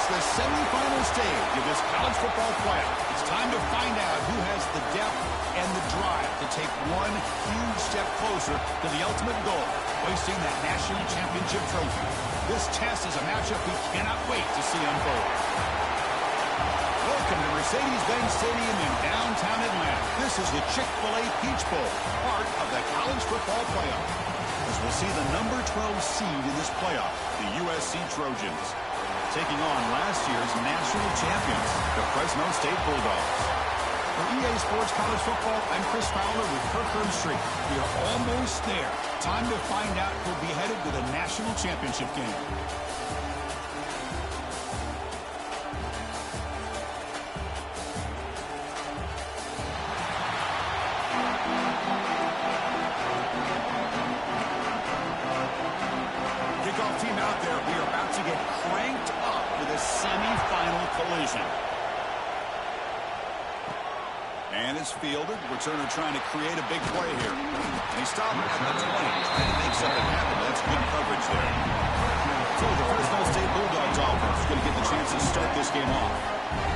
the semifinal stage of this college football playoff. It's time to find out who has the depth and the drive to take one huge step closer to the ultimate goal, hoisting that national championship trophy. This test is a matchup we cannot wait to see unfold. Welcome to Mercedes-Benz Stadium in downtown Atlanta. This is the Chick-fil-A Peach Bowl, part of the college football playoff, as we'll see the number 12 seed in this playoff, the USC Trojans, taking on last year's national champions, the Fresno State Bulldogs. For EA Sports College Football, I'm Chris Fowler with Kirk Herbstreit. We are almost there. Time to find out who'll be headed to the national championship game. Kickoff team out there. We are about to get cranked up for the semifinal collision. And it's fielded. Returner trying to create a big play here. And he stopped at the 20, trying to make something happen. That's good coverage there. So the Fresno State Bulldogs offense is going to get the chance to start this game off.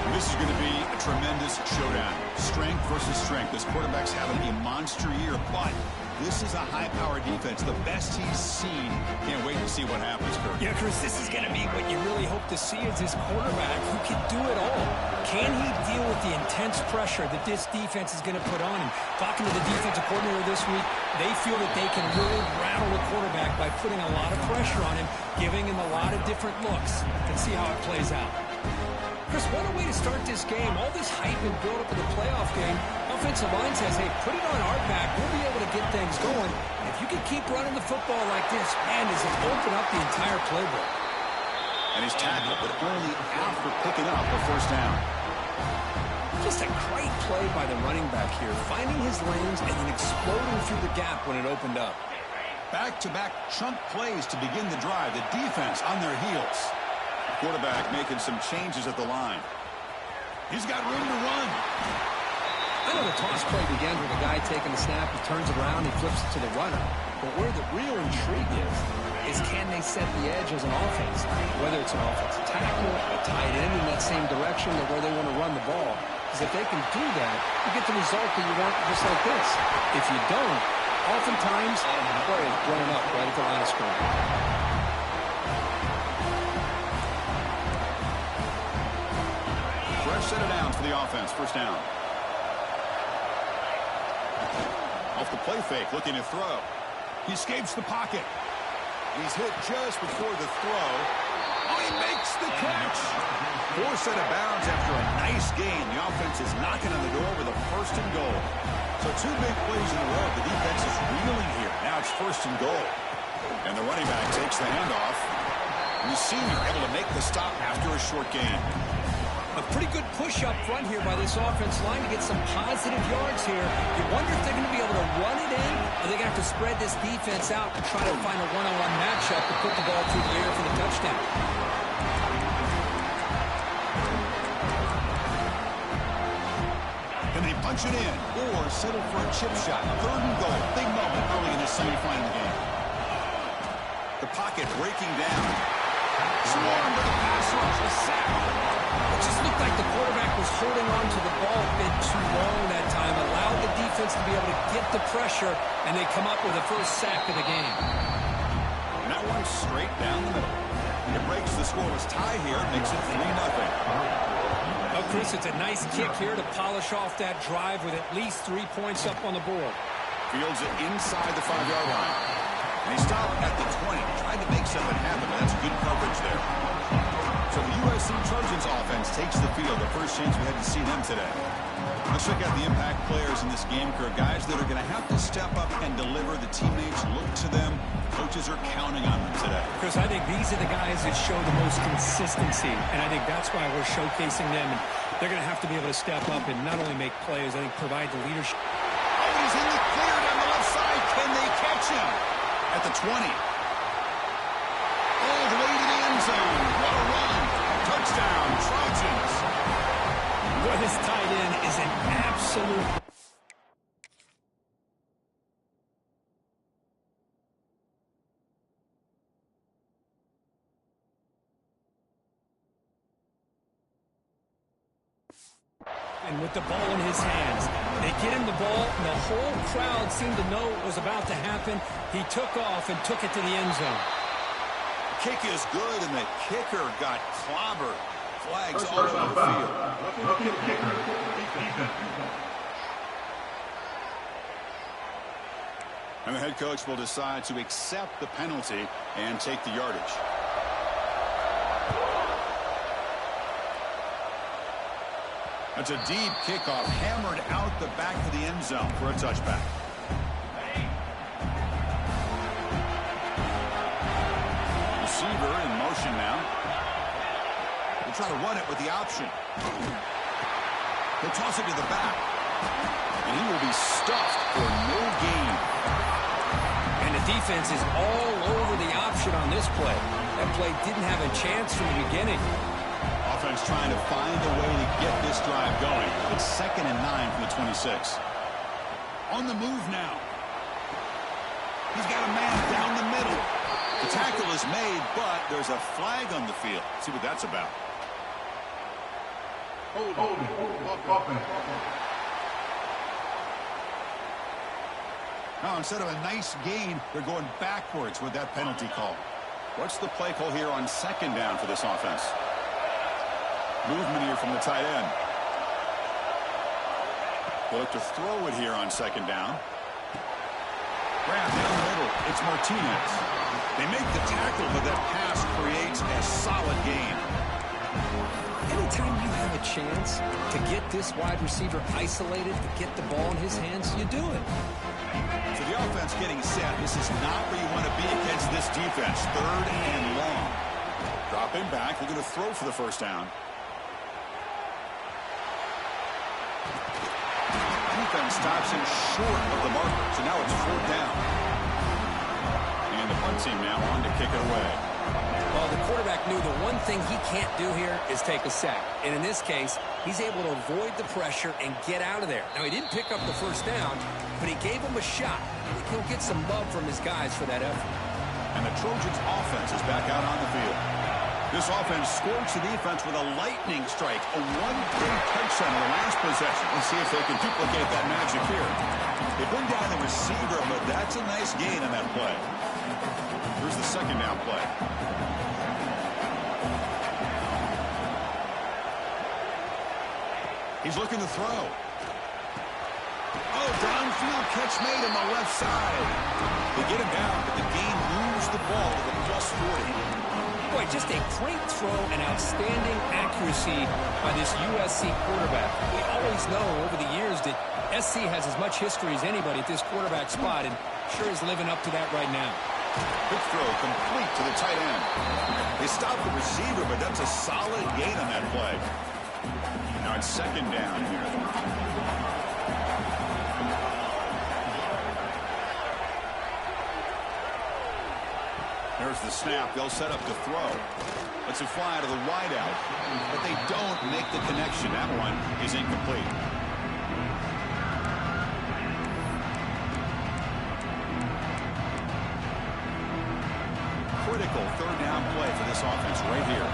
And this is going to be a tremendous showdown. Strength versus strength. This quarterback's having a monster year, but this is a high-powered defense, the best he's seen. Can't wait to see what happens, Kirk. Yeah, Chris, this is going to be what you really hope to see is this quarterback who can do it all. Can he deal with the intense pressure that this defense is going to put on him? Talking to the defensive coordinator this week, they feel that they can really rattle the quarterback by putting a lot of pressure on him, giving him a lot of different looks. Let's see how it plays out. Chris, what a way to start this game. All this hype and build-up in the playoff game. Offensive line says, hey, put it on our back. We'll be able to get things going. And if you can keep running the football like this, man, does it open up the entire playbook. And he's tackled, but only after picking up a first down. Just a great play by the running back here, finding his lanes and then exploding through the gap when it opened up. Back-to-back chunk plays to begin the drive. The defense on their heels. Quarterback making some changes at the line. He's got room to run. I know the toss play begins with a guy taking the snap, he turns around, he flips it to the runner. But where the real intrigue is can they set the edge as an offense? Whether it's an offensive tackle, a tight end in that same direction or where they want to run the ball. Because if they can do that, you get the result that you want just like this. If you don't, oftentimes, boy, it's blown up right at the line of scrimmage. Set it down for the offense. First down. Off the play fake, looking to throw. He escapes the pocket. He's hit just before the throw. Oh, he makes the catch. Forced out of bounds after a nice gain. The offense is knocking on the door with a first and goal. So two big plays in a row. The defense is reeling here. Now it's first and goal. And the running back takes the handoff. And the senior able to make the stop after a short gain. A pretty good push up front here by this offense line to get some positive yards here. You wonder if they're going to be able to run it in, or they're going to have to spread this defense out and try to find a one-on-one matchup to put the ball through the air for the touchdown. Can they punch it in or settle for a chip shot? Third and goal. Big moment early in this semifinal game. The pocket breaking down. Swarmed by the pass rush. A sack. It just looked like the quarterback was holding on to the ball a bit too long that time, allowed the defense to be able to get the pressure, and they come up with the first sack of the game. And that one straight down the middle. It breaks the scoreless tie here, makes it 3-0. Well, Chris, it's a nice kick here to polish off that drive with at least 3 points up on the board. Fields it inside the 5-yard line. And he stopped at the 20, tried to make something happen, but that's good coverage there. So the USC Trojans offense takes the field. The first chance we had to see them today. Let's check out the impact players in this game, Kirk. Guys that are going to have to step up and deliver. The teammates look to them. Coaches are counting on them today. Chris, I think these are the guys that show the most consistency, and I think that's why we're showcasing them. And they're going to have to be able to step up and not only make plays, I think provide the leadership. Oh, he's in the clear down the left side. Can they catch him? At the 20. All the way to the end zone. What a run. Touchdown, Trojans. Boy, this tight end is an absolute And with the ball in his hands, they get him the ball, and the whole crowd seemed to know what was about to happen. He took off and took it to the end zone. Kick is good, and the kicker got clobbered. Flags all over the field. And the head coach will decide to accept the penalty and take the yardage. That's a deep kickoff, hammered out the back of the end zone for a touchback. Receiver in motion now. They'll try to run it with the option. He'll toss it to the back. And he will be stuffed for no gain. And the defense is all over the option on this play. That play didn't have a chance from the beginning. Offense trying to find a way to get this drive going. It's 2nd and 9 from the 26. On the move now. He's got a man down the middle. The tackle is made, but there's a flag on the field. Let's see what that's about. Now, instead of a nice gain, they're going backwards with that penalty call. What's the play call here on 2nd down for this offense? Movement here from the tight end. They'll look to throw it here on 2nd down. Grab down the middle. It's Martinez. They make the tackle, but that pass creates a solid gain. Anytime you have a chance to get this wide receiver isolated, to get the ball in his hands, you do it. So the offense getting set. This is not where you want to be against this defense. 3rd and long. Dropping back. They're going to throw for the first down. Defense stops him short of the marker. So now it's 4th down. And the punt team now on to kick it away. Well, the quarterback knew the one thing he can't do here is take a sack. And in this case, he's able to avoid the pressure and get out of there. Now, he didn't pick up the first down, but he gave him a shot. I think he'll get some love from his guys for that effort. And the Trojans' offense is back out on the field. This offense scorched the defense with a lightning strike, a one-play touchdown in the last possession. Let's see if they can duplicate that magic here. They bring down the receiver, but that's a nice gain on that play. Here's the 2nd down play. He's looking to throw. Oh, downfield catch made on the left side. They get him down, but the game moves the ball to the +40. Boy, just a great throw and outstanding accuracy by this USC quarterback. We always know over the years that SC has as much history as anybody at this quarterback spot, and sure is living up to that right now. Quick throw complete to the tight end. They stop the receiver, but that's a solid gain on that play. Now it's 2nd down here. There's the snap. They'll set up to throw. Let's it fly out of the wideout, but they don't make the connection. That one is incomplete. Critical 3rd down play for this offense right here.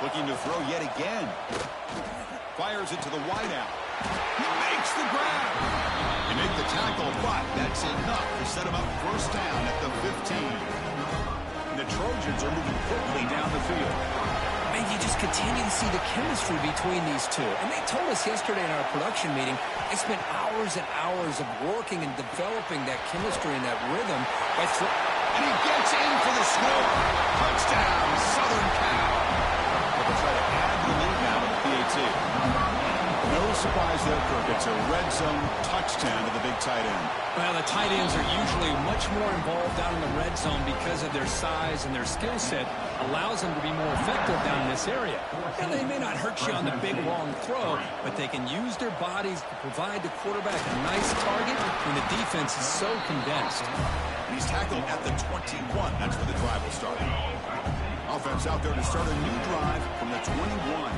Looking to throw yet again. Fires it to the wideout. He makes the grab. They make the tackle, but that's enough to set him up 1st down at the 15. And the Trojans are moving quickly down the field. And you just continue to see the chemistry between these two. And they told us yesterday in our production meeting, they spent hours and hours of working and developing that chemistry and that rhythm. And he gets in for the score. Touchdown, Southern Cal. They'll try to add the lead now to the PAT. No surprise there, Kirk. It's a red zone touchdown to the big tight end. Well, the tight ends are usually much more involved down in the red zone because of their size and their skill set allows them to be more effective down in this area. And they may not hurt you on the big, long throw, but they can use their bodies to provide the quarterback a nice target when the defense is so condensed. And he's tackled at the 21. That's where the drive will start. Offense out there to start a new drive from the 21.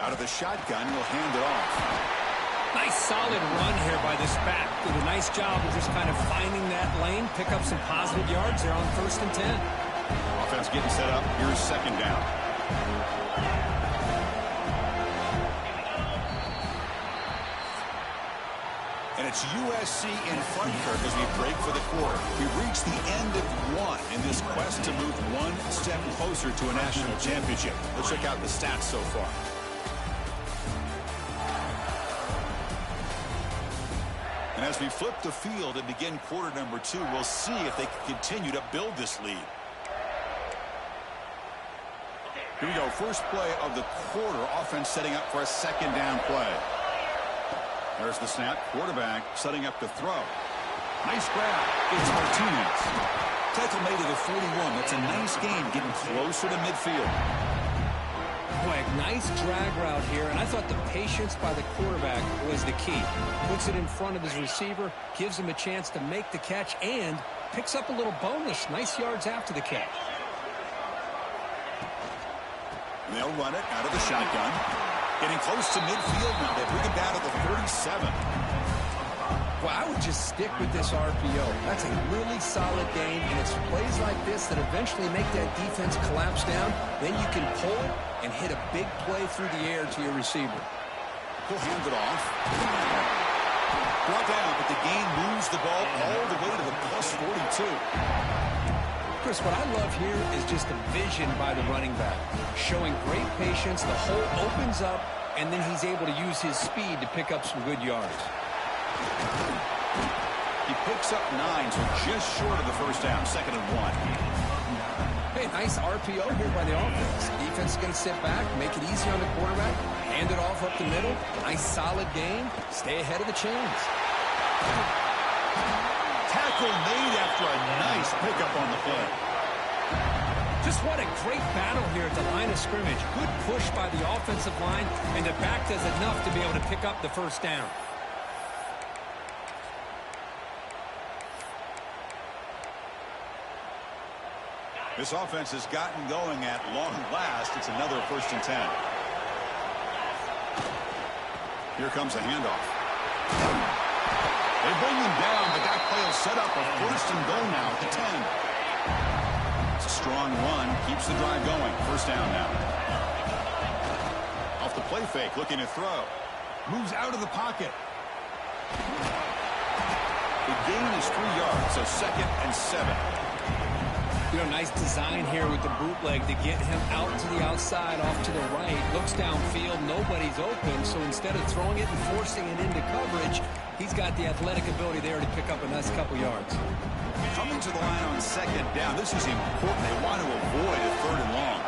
Out of the shotgun, he'll hand it off. Nice solid run here by this back. Did a nice job of just kind of finding that lane, pick up some positive yards there on 1st and 10. Offense getting set up. Here's second down. And it's USC in front here as we break for the quarter. We've reached the end of one in this quest to move one step closer to a national championship. Let's check out the stats so far. And as we flip the field and begin quarter number 2, we'll see if they can continue to build this lead. Here we go. First play of the quarter. Offense setting up for a second down play. There's the snap. Quarterback setting up to throw. Nice grab. It's Martinez. Tackle made at the 41. That's a nice gain, getting closer to midfield. Boy, a nice drag route here, and I thought the patience by the quarterback was the key. Puts it in front of his receiver, gives him a chance to make the catch, and picks up a little bonus. Nice yards after the catch. And they'll run it out of the shotgun. Getting close to midfield now. They bring him down to the 37. Well, I would just stick with this RPO. That's a really solid gain, and it's plays like this that eventually make that defense collapse down. Then you can pull it and hit a big play through the air to your receiver. He'll hand it off. Brought down, but the gain moves the ball all the way to the plus 42. Chris, what I love here is just the vision by the running back. Showing great patience, the hole opens up, and then he's able to use his speed to pick up some good yards. He picks up 9, so just short of the first down, 2nd and 1. Hey, nice RPO here by the offense. Defense is going to sit back, make it easy on the quarterback, hand it off up the middle. Nice solid gain. Stay ahead of the chains. Tackle made after a nice pickup on the play. Just what a great battle here at the line of scrimmage. Good push by the offensive line, and the back does enough to be able to pick up the first down. This offense has gotten going at long last. It's another 1st and 10. Here comes a handoff. They bring him down, but that play will set up a 1st and goal now at the 10. It's a strong run. Keeps the drive going. 1st down now. Off the play fake, looking to throw. Moves out of the pocket. The gain is 3 yards, so 2nd and 7. You know, nice design here with the bootleg to get him out to the outside, off to the right. Looks downfield, nobody's open, so instead of throwing it and forcing it into coverage, he's got the athletic ability there to pick up a nice couple yards. Coming to the line on 2nd down, this is important. They want to avoid a 3rd and long.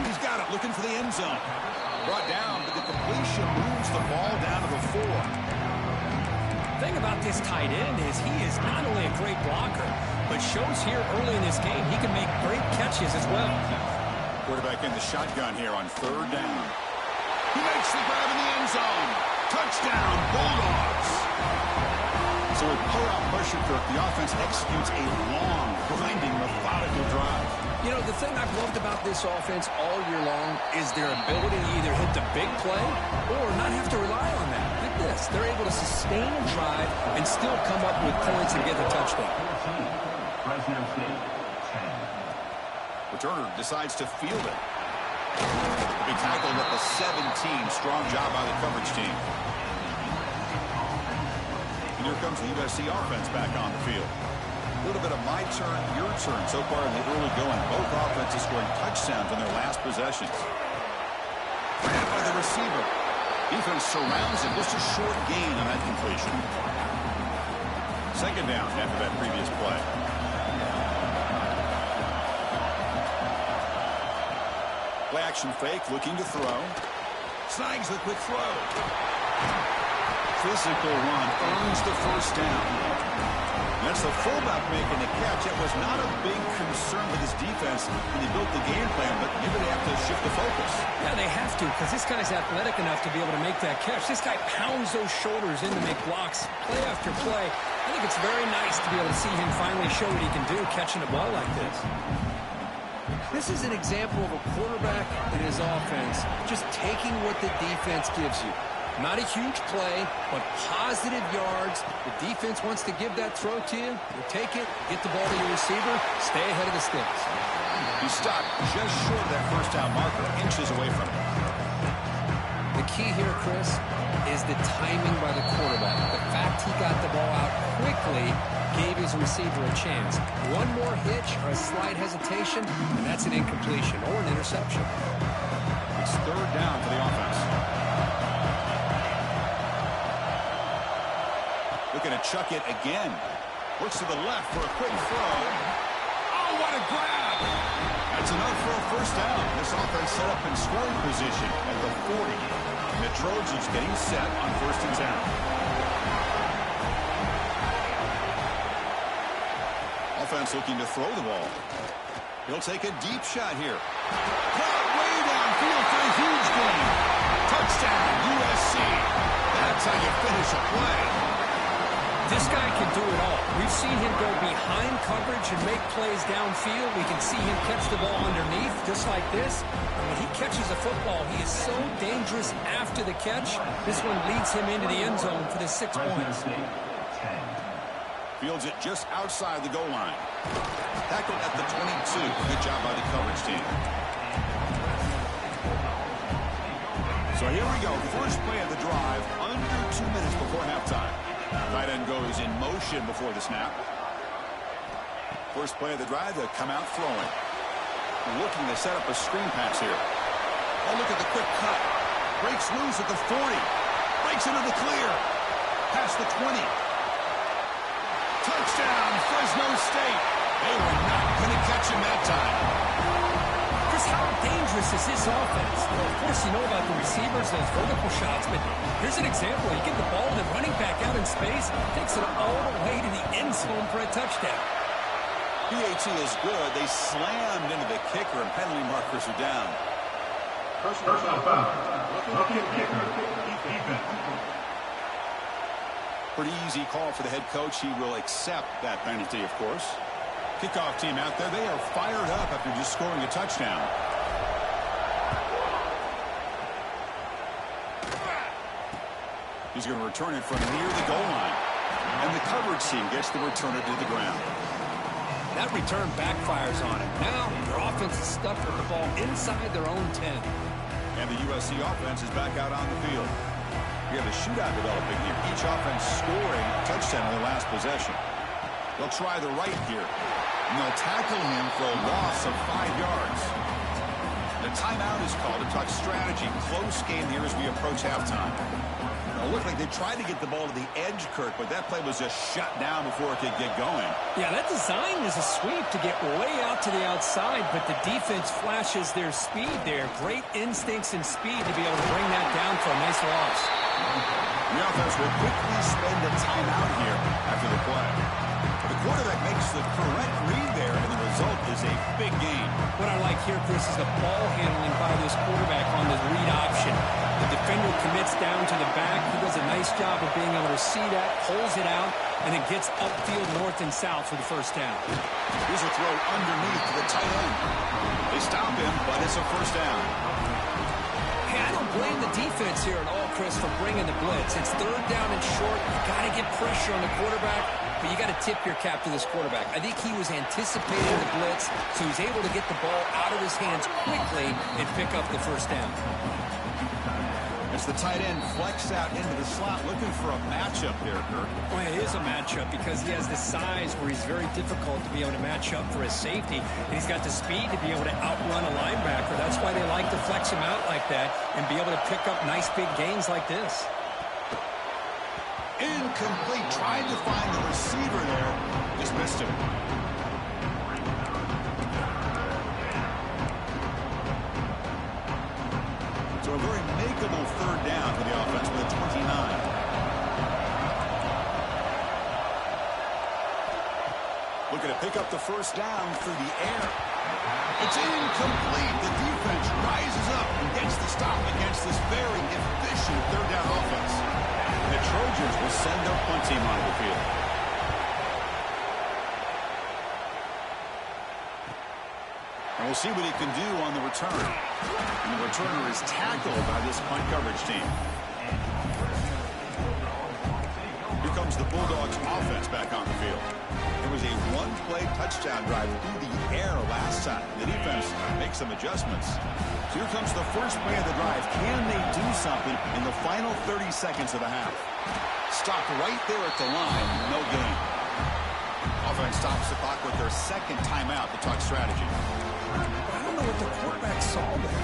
He's got it, looking for the end zone. Brought down, but the completion moves the ball down to the 4. The thing about this tight end is he is not only a great blocker, but shows here early in this game he can make great catches as well. Quarterback in the shotgun here on 3rd down. He makes the grab in the end zone. Touchdown, Bulldogs. So with pull-out pressure, Kirk, the offense executes a long, grinding, methodical drive. You know, the thing I've loved about this offense all year long is their ability to either hit the big play or not have to rely on that. Like this, they're able to sustain a drive and still come up with points and get the touchdown. Returner decides to field it. He tackled at the 17. Strong job by the coverage team. And here comes the USC offense back on the field. A little bit of my turn, your turn so far in the early going. Both offenses scoring touchdowns on their last possessions. Grabbed by the receiver. Defense surrounds him. Just a short gain on that completion. 2nd down after that previous play. Play action fake, looking to throw. Snags the quick throw. Physical run earns the 1st down. That's the fullback making the catch. It was not a big concern with his defense when they built the game plan, but maybe they have to shift the focus. Yeah, they have to, because this guy's athletic enough to be able to make that catch. This guy pounds those shoulders in to make blocks play after play. I think it's very nice to be able to see him finally show what he can do catching a ball like this. This is an example of a quarterback and his offense just taking what the defense gives you. Not a huge play, but positive yards. The defense wants to give that throw to you. You take it, get the ball to your receiver, stay ahead of the sticks. He stopped just short of that first down marker, inches away from it. The key here, Chris, is the timing by the quarterback. The fact he got the ball out quickly gave his receiver a chance. One more hitch or a slight hesitation, and that's an incompletion or an interception. It's third down for the offense. Looking to chuck it again. Looks to the left for a quick throw. Oh, what a grab! That's enough for a first down. This offense set up in scoring position at the 40. And the Trojans getting set on 1st and 10. Offense looking to throw the ball. He'll take a deep shot here. Caught way downfield for a huge gain. Touchdown, USC. That's how you finish a play. This guy can do it all. We've seen him go behind coverage and make plays downfield. We can see him catch the ball underneath, just like this. And when he catches a football, he is so dangerous after the catch. This one leads him into the end zone for the 6 points. Fields it just outside the goal line. Tackled at the 22. Good job by the coverage team. So here we go. First play of the drive, under 2 minutes before halftime. Tight end goes in motion before the snap. First play of the drive, they'll come out throwing. Looking to set up a screen pass here. Oh, look at the quick cut. Breaks loose at the 40. Breaks into the clear. Past the 20. Touchdown, Fresno State. They were not going to catch him that time. Chris, how dangerous is this offense? Well, of course, you know about the receivers, those vertical shots, but here's an example. You get the ball to the running back out in space, takes it all the way to the end zone for a touchdown. PAT is good. They slammed into the kicker, and penalty markers are down. Personal foul. Rookie kicker, defense. Pretty easy call for the head coach. He will accept that penalty, of course. Kickoff team out there. They are fired up after just scoring a touchdown. He's going to return it from near the goal line. And the coverage team gets the returner to the ground. That return backfires on him. Now their offense is stuck with the ball inside their own 10. And the USC offense is back out on the field. We have a shootout developing here. Each offense scoring a touchdown in their last possession. They'll try the right here. And they'll tackle him for a loss of 5 yards. The timeout is called. A touch strategy. Close game here as we approach halftime. It looked like they tried to get the ball to the edge, Kirk, but that play was just shut down before it could get going. Yeah, that design was a sweep to get way out to the outside, but the defense flashes their speed there. Great instincts and speed to be able to bring that down for a nice loss. The offense will quickly spend a timeout here after the play. The quarterback makes the correct read there, and the result is a big game. What I like here, Chris, is the ball handling by this quarterback on the read option. The defender commits down to the back. He does a nice job of being able to see that, pulls it out, and it gets upfield north and south for the first down. Here's a throw underneath to the tight end. They stop him, but it's a first down. Hey, I don't blame the defense here at all, Chris, for bringing the blitz. It's third down and short. You got to get pressure on the quarterback, but you got to tip your cap to this quarterback. I think he was anticipating the blitz, so he was able to get the ball out of his hands quickly and pick up the first down. As the tight end flex out into the slot, looking for a matchup there, Kirk. Well, it is a matchup because he has the size where he's very difficult to be able to match up for his safety, and he's got the speed to be able to outrun a linebacker. That's why they like to flex him out like that and be able to pick up nice big gains like this. Incomplete. Tried to find the receiver there. Just missed him. So a very makeable third down for the offense with a 29. Looking to pick up the first down through the air. It's incomplete. The defense rises up and gets the stop against this very efficient third down offense. And the Trojans will send their punt team onto the field. And we'll see what he can do on the return. And the returner is tackled by this punt coverage team. Here comes the Bulldogs offense back on the field. It was a one-play touchdown drive through the air last time. The defense makes some adjustments. So here comes the first play of the drive. Can they do something in the final 30 seconds of the half? Stopped right there at the line. No gain. Offense stops the clock with their second timeout to talk strategy. I don't know what the quarterback saw there.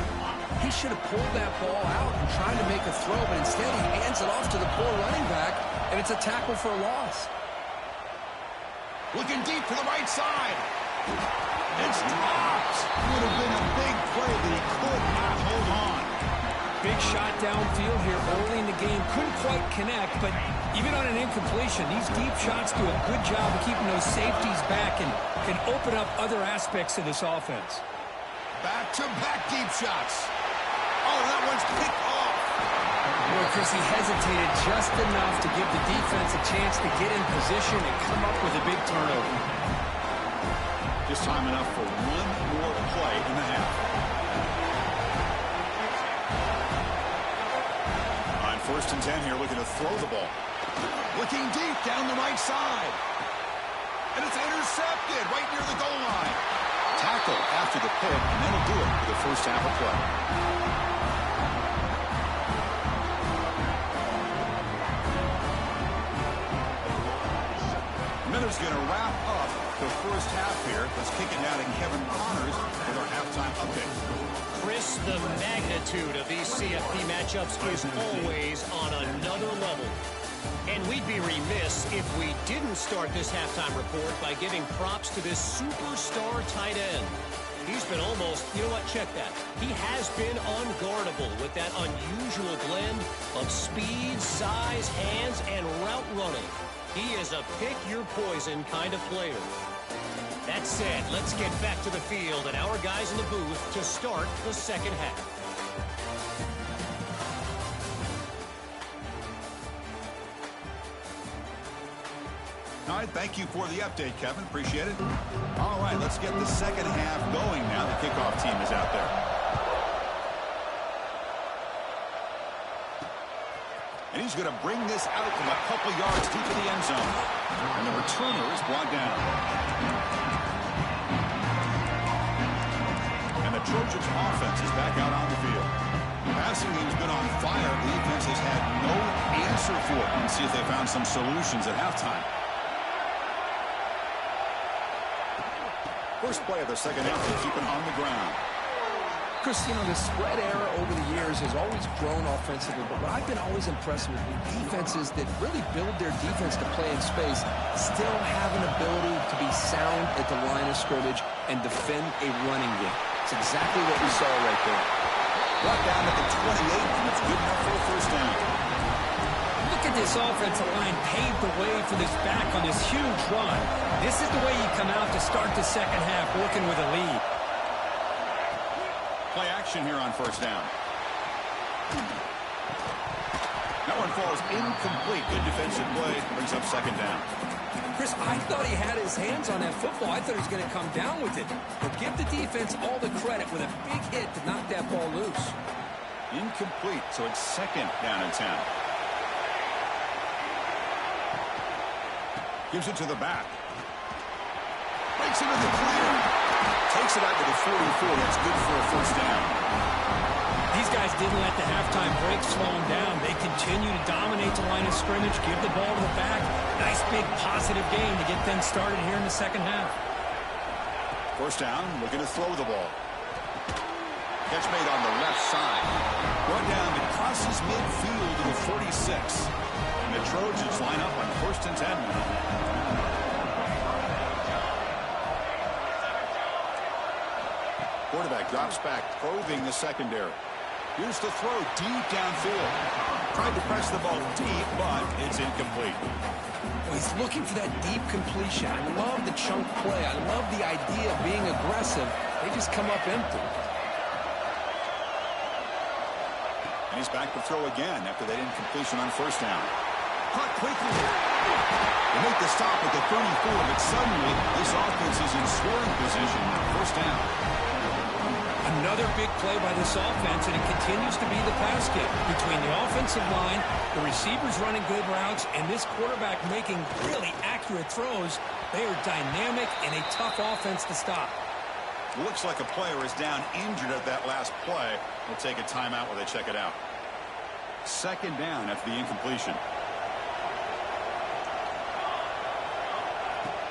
He should have pulled that ball out and tried to make a throw, but instead he hands it off to the poor running back, and it's a tackle for a loss. Looking deep to the right side. It's dropped. Would have been a big play, but he could not hold on. Big shot downfield here early in the game. Couldn't quite connect, but even on an incompletion, these deep shots do a good job of keeping those safeties back and can open up other aspects of this offense. Back-to-back deep shots. Oh, that one's picked off. Well, Chris, he hesitated just enough to give the defense a chance to get in position and come up with a big turnover. Just time enough for one more play in the half. On 1st and 10 here, looking to throw the ball. Looking deep down the right side. And it's intercepted right near the goal line. Tackle after the pick, and that'll do it for the first half of play. Miller's going to wrap up the first half here. Let's kick it down to Kevin Connors with our halftime update. Chris, the magnitude of these CFP matchups is always on another level. And we'd be remiss if we didn't start this halftime report by giving props to this superstar tight end. He's been almost, you know what, check that. He has been unguardable with that unusual blend of speed, size, hands, and route running. He is a pick-your-poison kind of player. That said, let's get back to the field and our guys in the booth to start the second half. All right, thank you for the update, Kevin. Appreciate it. All right, let's get the second half going now. The kickoff team is out there. And he's going to bring this out from a couple yards deep in the end zone. And the returner is brought down. And the Trojans offense is back out on the field. The passing game's been on fire. The defense has had no answer for it. Let's see if they found some solutions at halftime. First play of the second half, they keep it on the ground. Chris, you know, the spread era over the years has always grown offensively, but what I've been always impressed with defenses that really build their defense to play in space still have an ability to be sound at the line of scrimmage and defend a running game. It's exactly what we saw right there. Brought down at the 28, and it's good enough for a first down. Look at this offensive line paved the way for this back on this huge run. This is the way you come out to start the second half, working with a lead. Play action here on first down. That one falls incomplete. Good defensive play. Brings up second down. Chris, I thought he had his hands on that football. I thought he was going to come down with it. But give the defense all the credit with a big hit to knock that ball loose. Incomplete, so it's second down and 10. Gives it to the back. Breaks into the clear. Takes it out to the 44. That's good for a first down. These guys didn't let the halftime break slow them down. They continue to dominate the line of scrimmage, give the ball to the back. Nice big positive game to get them started here in the second half. First down, looking to throw the ball. Catch made on the left side. Brought down that crosses midfield to the 46. And the Trojans line up on 1st and 10 now. Quarterback drops back, probing the secondary. Here's the throw deep downfield. Tried to press the ball deep, but it's incomplete. Well, he's looking for that deep completion. I love the chunk play. I love the idea of being aggressive. They just come up empty. And he's back to throw again after that incompletion on first down. Caught quickly. They make the stop at the 34, but suddenly this offense is in scoring position. First down. Another big play by this offense, and it continues to be the pass game. Between the offensive line, the receivers running good routes, and this quarterback making really accurate throws, they are dynamic and a tough offense to stop. Looks like a player is down injured at that last play. We'll take a timeout while they check it out. Second down after the incompletion.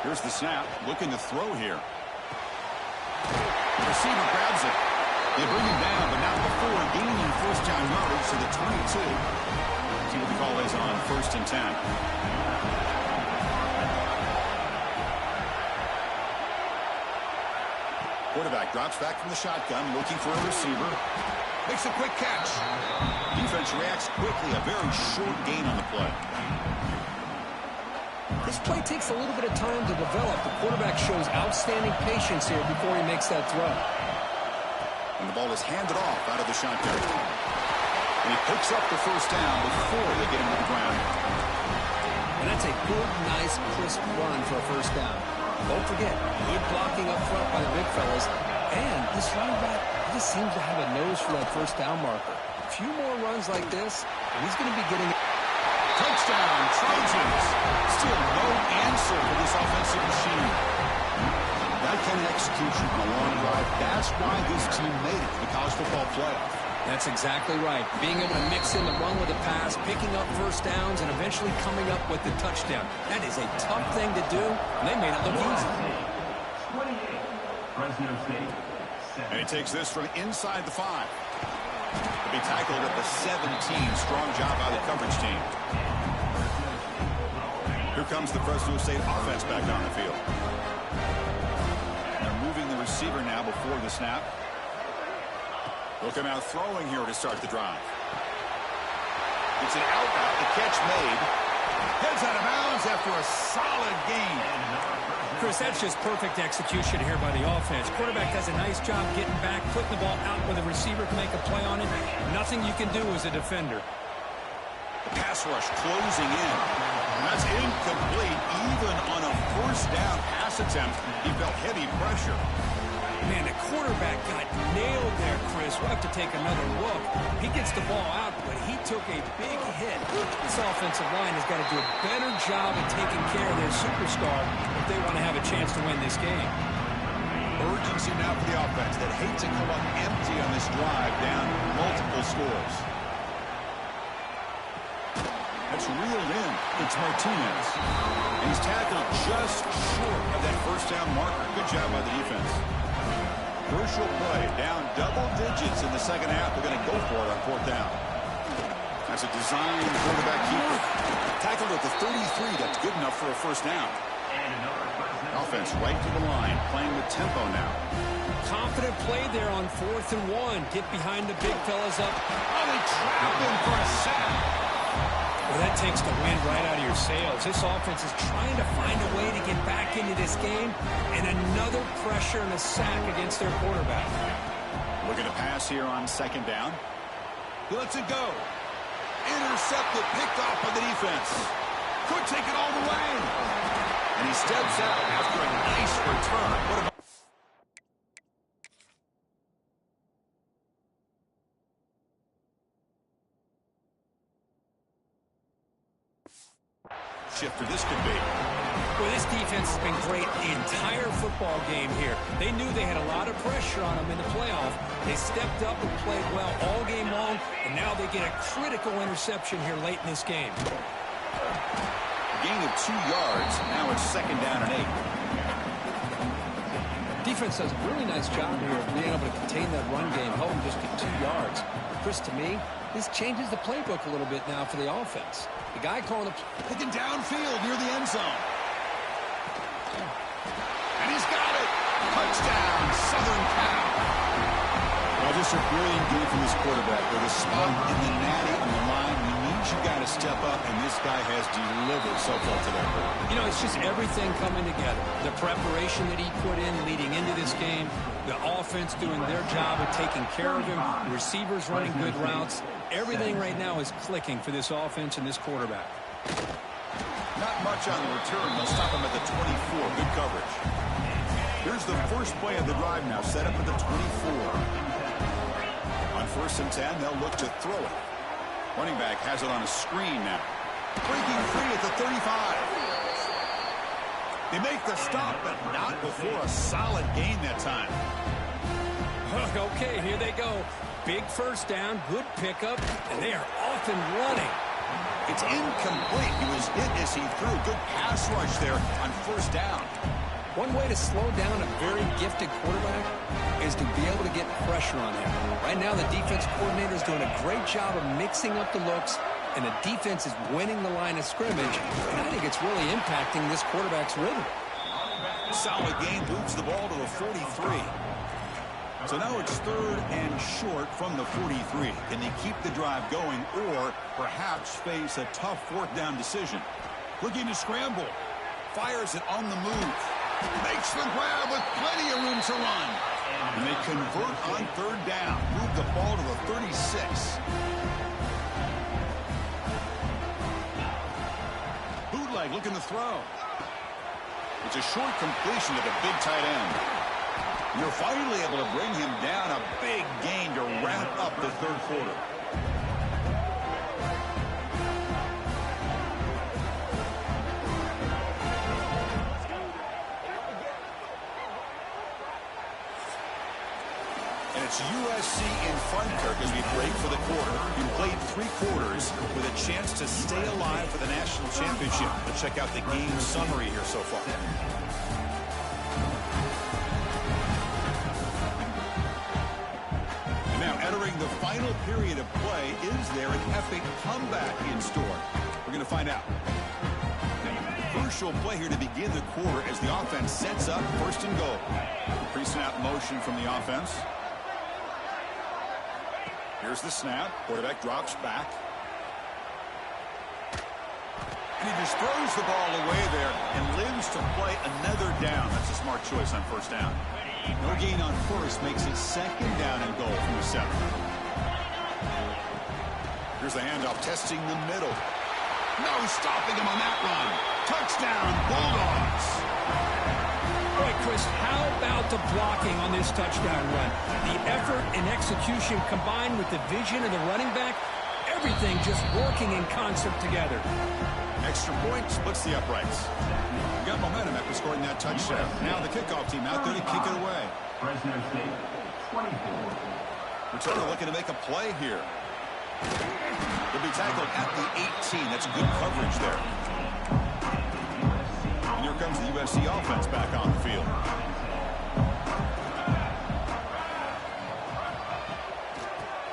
Here's the snap, looking to throw here. The receiver grabs it. They bring him down, but not before gaining first down yardage to the 22. See what the call is on 1st and 10. Quarterback drops back from the shotgun, looking for a receiver. Makes a quick catch. Defense reacts quickly, a very short gain on the play. This play takes a little bit of time to develop. The quarterback shows outstanding patience here before he makes that throw. And the ball is handed off out of the shotgun. And he picks up the first down before they get him to the ground. And that's a good, nice, crisp run for a first down. Don't forget, good blocking up front by the big fellas. And this running back just seems to have a nose for that first down marker. A few more runs like this, and he's going to be getting... Touchdown, Trojans. Still no answer for this offensive machine. That kind of execution on a long drive, that's why this team made it to the college football playoff. That's exactly right. Being able to mix in the run with a pass, picking up first downs, and eventually coming up with the touchdown. That is a tough thing to do, and they made it look easy. 28, Fresno State. And he takes this from inside the 5. To be tackled at the 17. Strong job by the coverage team. Here comes the Fresno State offense back on the field. They're moving the receiver now before the snap. Looking out throwing here to start the drive. It's an out route. The catch made. Heads out of bounds after a solid gain. Chris, that's just perfect execution here by the offense. Quarterback does a nice job getting back, putting the ball out where the receiver can make a play on it. Nothing you can do as a defender. The pass rush closing in. That's incomplete. Even on a first down pass attempt, he felt heavy pressure. Man, the quarterback got nailed there, Chris. We'll have to take another look. He gets the ball out, but he took a big hit. This offensive line has got to do a better job of taking care of their superstar if they want to have a chance to win this game. Urgency now for the offense that hate to come up empty on this drive, down multiple scores. That's reeled in. It's Martinez. And he's tackled just short of that first down marker. Good job by the defense. Crucial play, down double digits in the second half. They're going to go for it on 4th down. That's a design quarterback keeper. Tackled at the 33. That's good enough for a first down. Offense right to the line, playing with tempo now. Confident play there on 4th and 1. Get behind the big fellas up. Oh, they trap him for a sack. Well, that takes the wind right out of your sails. This offense is trying to find a way to get back into this game, and another pressure and a sack against their quarterback. Looking to pass here on 2nd down. He lets it go. Intercepted, picked off by the defense. Could take it all the way. And he steps out after a nice return. What about shifter this could be? Well, this defense has been great the entire football game here. They knew they had a lot of pressure on them in the playoff. They stepped up and played well all game long, and now they get a critical interception here late in this game. A gain of 2 yards. Now it's 2nd down and 8. Defense does a really nice job here of being able to contain that run game, help them just get 2 yards. Chris, to me, this changes the playbook a little bit now for the offense. The guy calling the... Looking downfield near the end zone. And he's got it. Touchdown, Southern Cal. Well, just a brilliant game from this quarterback. With a spot in the natty on the line, we need you guys to step up, and this guy has delivered so far today. You know, it's just everything coming together. The preparation that he put in leading into this game, the offense doing their job of taking care of him, the receivers running good routes. Everything right now is clicking for this offense and this quarterback. Not much on the return. They'll stop him at the 24. Good coverage. Here's the first play of the drive now, set up at the 24. first and 10. They'll look to throw it. Running back has it on a screen now. Breaking free at the 35. They make the stop, but not before a solid gain that time. Okay, here they go. Big first down, good pickup, and they are off and running. It's incomplete. He was hit as he threw. Good pass rush there on first down. One way to slow down a very gifted quarterback is to be able to get pressure on him. Right now, the defense coordinator is doing a great job of mixing up the looks, and the defense is winning the line of scrimmage, and I think it's really impacting this quarterback's rhythm. Solid gain, moves the ball to the 43. So now it's 3rd and short from the 43. Can they keep the drive going or perhaps face a tough 4th down decision? Looking to scramble. Fires it on the move. Makes the grab with plenty of room to run. And they convert on 3rd down. Move the ball to the 36. Bootleg looking to throw. It's a short completion to the big tight end. You're finally able to bring him down. A big gain to wrap up the 3rd quarter. And it's USC in Dunkirk as we break for the quarter. You played 3 quarters with a chance to stay alive for the national championship. Let's check out the game summary here so far. Entering the final period of play, is there an epic comeback in store? We're going to find out. Crucial play here to begin the quarter as the offense sets up 1st and goal. Pre-snap motion from the offense. Here's the snap. Quarterback drops back. And he just throws the ball away there and lives to play another down. That's a smart choice on 1st down. No gain on 1st makes it 2nd down and goal from the 7. Here's the handoff, testing the middle. No stopping him on that run. Touchdown, Bulldogs. Boy, Chris, how about the blocking on this touchdown run? The effort and execution combined with the vision of the running back, everything just working in concert together. Extra point, splits the uprights. Got momentum after scoring that touchdown. Now the kickoff team out there to kick it away. Fresno State, 24. Returner looking to make a play here. Will be tackled at the 18. That's good coverage there. And here comes the USC offense back on the field.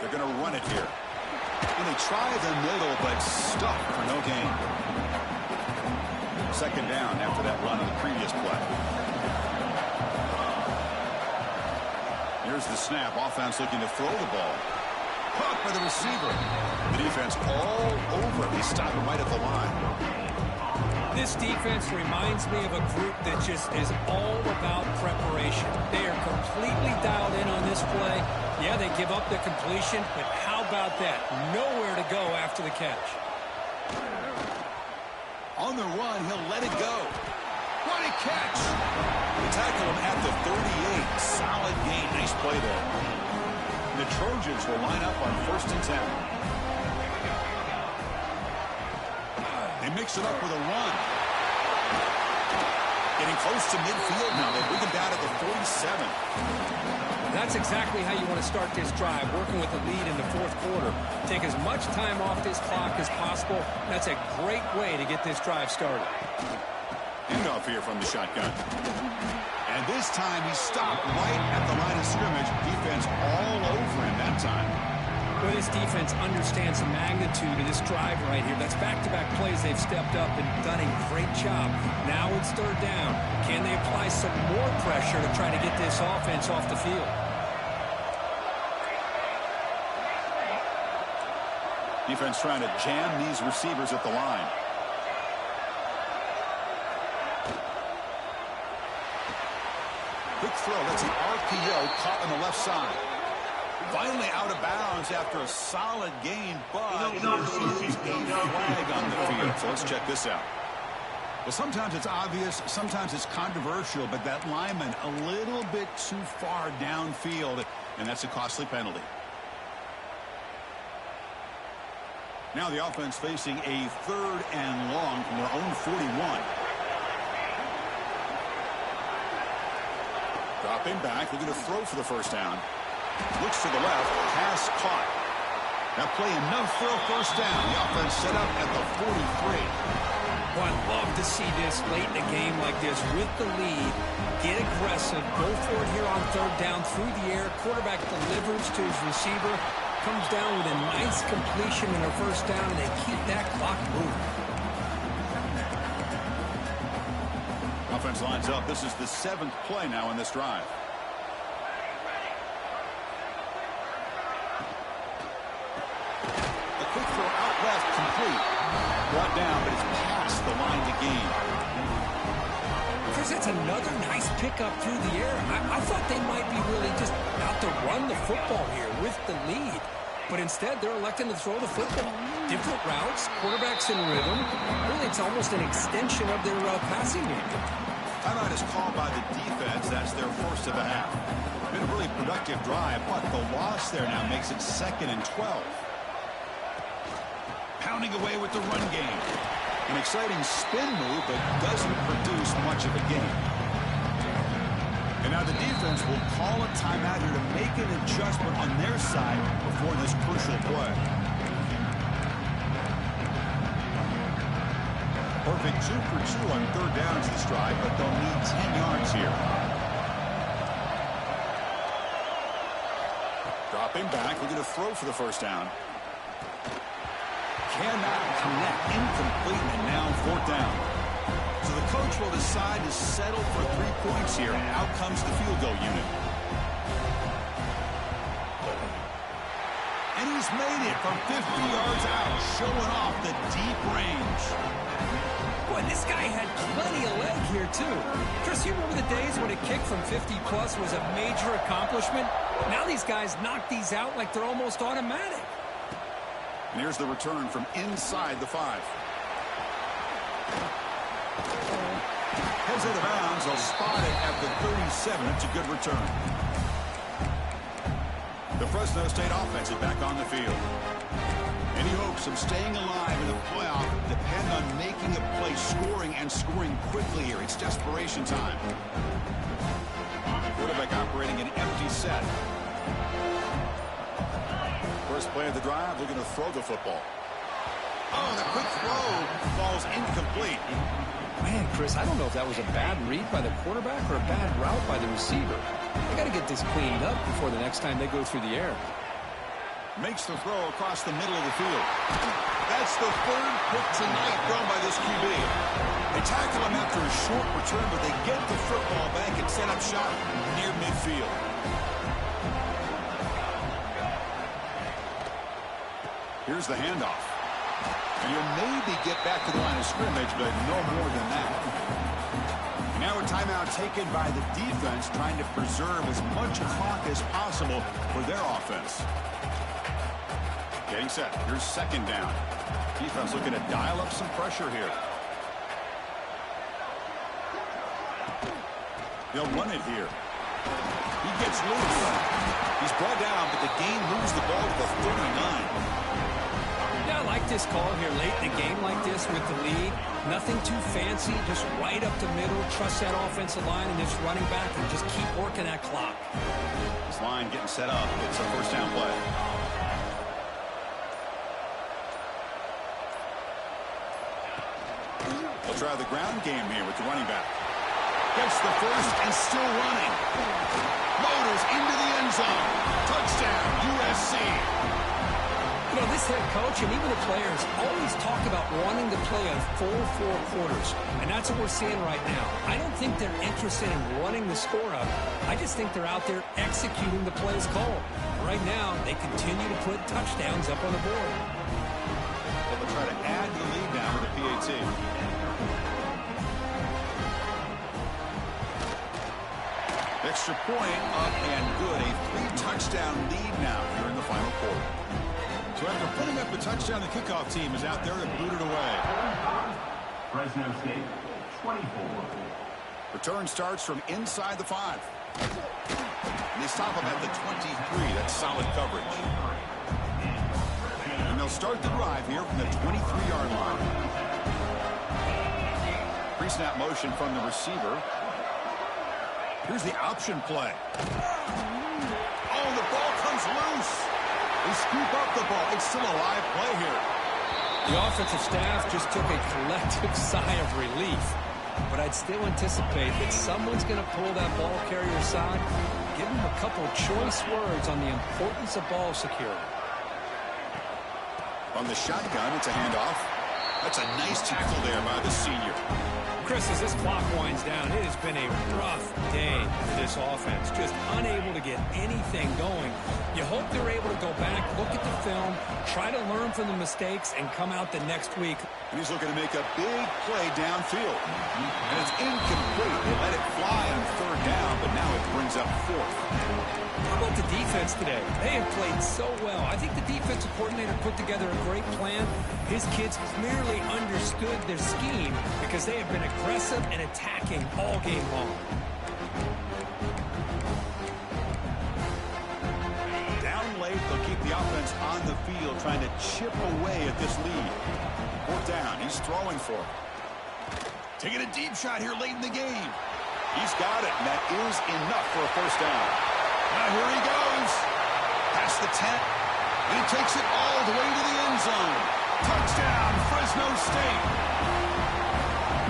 They're going to run it here. And they try the middle, but stuck for no gain. 2nd down after that run on the previous play. Here's the snap. Offense looking to throw the ball. Caught by the receiver. The defense all over it. They stop him right at the line. This defense reminds me of a group that just is all about preparation. They are completely dialed in on this play. Yeah, they give up the completion, but how about that? Nowhere to go after the catch. On the run, he'll let it go. What a catch! They tackle him at the 38. Solid gain. Nice play there. The Trojans will line up on 1st and 10. They mix it up with a run. Getting close to midfield now. They bring him down at the 47. That's exactly how you want to start this drive, working with a lead in the 4th quarter. Take as much time off this clock as possible. That's a great way to get this drive started. Handoff here from the shotgun. And this time he stopped right at the line of scrimmage. Defense all over him that time. Well, this defense understands the magnitude of this drive right here. That's back-to-back plays. They've stepped up and done a great job. Now it's 3rd down. Can they apply some more pressure to try to get this offense off the field? Defense trying to jam these receivers at the line. Quick throw. That's an RPO caught on the left side. Finally out of bounds after a solid gain, but he receives a flag on the field. So let's check this out. Well, sometimes it's obvious, sometimes it's controversial, but that lineman a little bit too far downfield, and that's a costly penalty. Now the offense facing a 3rd and long from their own 41. Dropping back, looking to throw for the first down. Looks to the left, pass caught. That play enough for a first down. The offense set up at the 43. Well, I love to see this late in a game like this with the lead. Get aggressive, go for it here on 3rd down through the air. Quarterback delivers to his receiver. Comes down with a nice completion in their first down, and they keep that clock moving. Offense lines up. This is the 7th play now in this drive. A quick throw out left, complete. Brought down, but it's past the line to gain. Chris, that's another nice pickup through the air. I thought they might be really just out to run the football here with the lead. But instead, they're electing to throw the football. Different routes, quarterbacks in rhythm. Really, it's almost an extension of their passing game. Timeout is called by the defense. That's their first of the half. Been a really productive drive, but the loss there now makes it 2nd and 12. Pounding away with the run game. An exciting spin move, but doesn't produce much of a gain. And now the defense will call a timeout here to make an adjustment on their side before this crucial play. Perfect 2 for 2 on 3rd downs this drive, but they'll need 10 yards here. Dropping back, looking to throw for the first down. Cannot connect, incomplete, and now 4th down. So the coach will decide to settle for 3 points here. Out comes the field goal unit. And he's made it from 50 yards out, showing off the deep range. Boy, this guy had plenty of leg here, too. Chris, you remember the days when a kick from 50-plus was a major accomplishment? Now these guys knock these out like they're almost automatic. And here's the return from inside the 5. Heads out of bounds. They'll spot it at the 37. It's a good return. The Fresno State offense is back on the field. Any hopes of staying alive in the playoff depend on making a play, scoring, and scoring quickly here. It's desperation time. Quarterback operating an empty set. First play of the drive, looking to throw the football. Oh, the quick throw falls incomplete. Man, Chris, I don't know if that was a bad read by the quarterback or a bad route by the receiver. They got to get this cleaned up before the next time they go through the air. Makes the throw across the middle of the field. That's the 3rd pick tonight thrown by this QB. They tackle him after a short return, but they get the football back and set up shop near midfield. Here's the handoff. And he'll maybe get back to the line of scrimmage, but no more than that. Now a timeout taken by the defense, trying to preserve as much clock as possible for their offense. Getting set. Here's 2nd down. Defense looking to dial up some pressure here. They'll run it here. He gets loose. He's brought down, but the gain moves the ball to the 39. Yeah, I like this call here late in a game like this with the lead. Nothing too fancy, just right up the middle. Trust that offensive line and this running back and just keep working that clock. This line getting set up. It's a first down play. They'll try the ground game here with the running back. Gets the first and still running. Motors into the end zone. Touchdown, USC. You know, this head coach and even the players always talk about wanting to play a full 4 quarters, and that's what we're seeing right now. I don't think they're interested in running the score up. I just think they're out there executing the plays called. Right now, they continue to put touchdowns up on the board. They'll try to add to the lead now with the PAT. Extra point up and good. A 3-touchdown lead now here in the final quarter. So after putting up a touchdown, the kickoff team is out there to boot it away. Fresno State, 24. Return starts from inside the 5. And they stop him at the 23. That's solid coverage. And they'll start the drive here from the 23-yard line. Pre-snap motion from the receiver. Here's the option play. Oh, the ball comes loose. They scoop up the ball. It's still a live play here. The offensive staff just took a collective sigh of relief. But I'd still anticipate that someone's going to pull that ball carrier aside, give him a couple choice words on the importance of ball security. On the shotgun, it's a handoff. That's a nice tackle there by the senior. Chris, as this clock winds down, it has been a rough day for this offense. Just unable to get anything going. You hope they're able to go back, look at the film, try to learn from the mistakes, and come out the next week. And he's looking to make a big play downfield. And it's incomplete. They let it fly on third down, but now it brings up fourth. How about the defense today? They have played so well. I think the defensive coordinator put together a great plan. His kids clearly understood their scheme because they have been aggressive and attacking all game long. Down late, they'll keep the offense on the field, trying to chip away at this lead. Fourth down, he's throwing for it. Taking a deep shot here late in the game. He's got it, and that is enough for a first down. Now here he goes. Past the 10. And he takes it all the way to the end zone. Touchdown, Fresno State.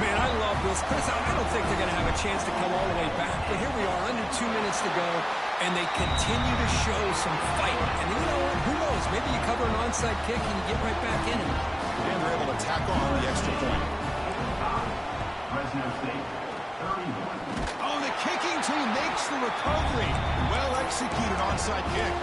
Man, I love this. Chris, I don't think they're going to have a chance to come all the way back. But here we are, under 2 minutes to go, and they continue to show some fight. And you know what? Who knows? Maybe you cover an onside kick and you get right back in it. And they're able to tack on the extra point. Fresno State, 31. Oh, the kicking team makes the recovery. Well-executed onside kick.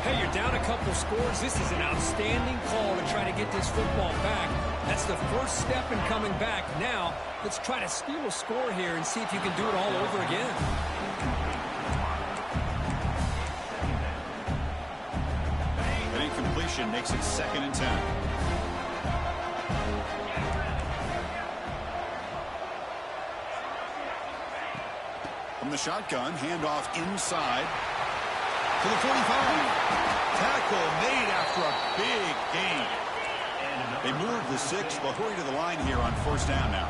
Hey, you're down a couple scores. This is an outstanding call to try to get this football back. That's the first step in coming back. Now, let's try to steal a score here and see if you can do it all over again. An incompletion makes it 2nd and 10. From the shotgun, handoff inside to the 45. Tackle made after a big gain. They moved the 6. They'll hurry to the line here on first down now.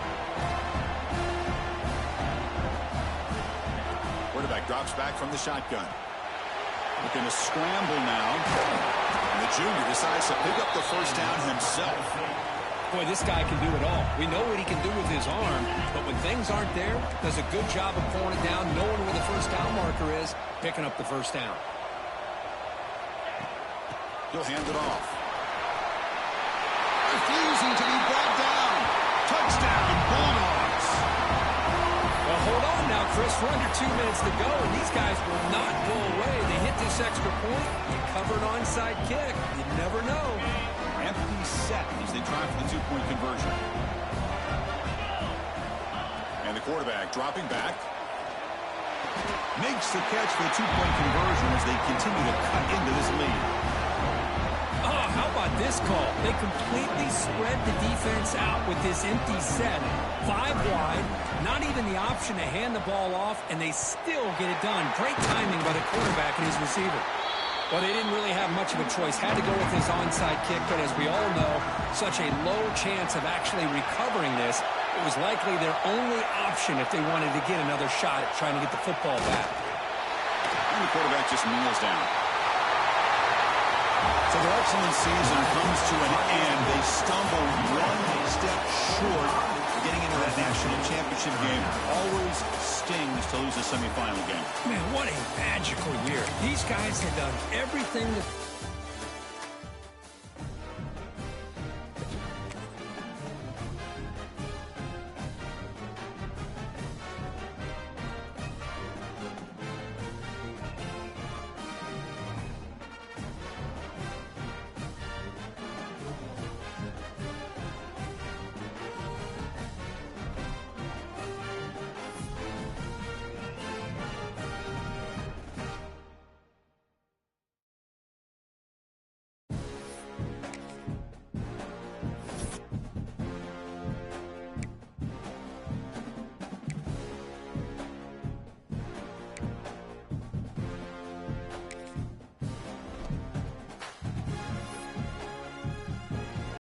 Quarterback drops back from the shotgun. Looking to scramble now. And the junior decides to pick up the first down himself. Boy, this guy can do it all. We know what he can do with his arm, but when things aren't there, does a good job of pulling it down, knowing where the first down marker is, picking up the first down. He'll hand it off. Refusing to be brought down. Touchdown, Bulldogs. Well, hold on now, Chris. We're under 2 minutes to go, and these guys will not go away. They hit this extra point. You cover an onside kick. You never know. Empty set as they try for the 2-point conversion. And the quarterback dropping back. Makes the catch for the 2-point conversion as they continue to cut into this lead. Oh, how about this call? They completely spread the defense out with this empty set. 5 wide, not even the option to hand the ball off, and they still get it done. Great timing by the quarterback and his receiver. Well, they didn't really have much of a choice. Had to go with his onside kick, but as we all know, such a low chance of actually recovering this. It was likely their only option if they wanted to get another shot at trying to get the football back. And the quarterback just kneels down. So their excellent season comes to an end. They stumble one step short of getting into that national championship game. Always stings to lose a semifinal game. Man, what a magical year. These guys had done everything that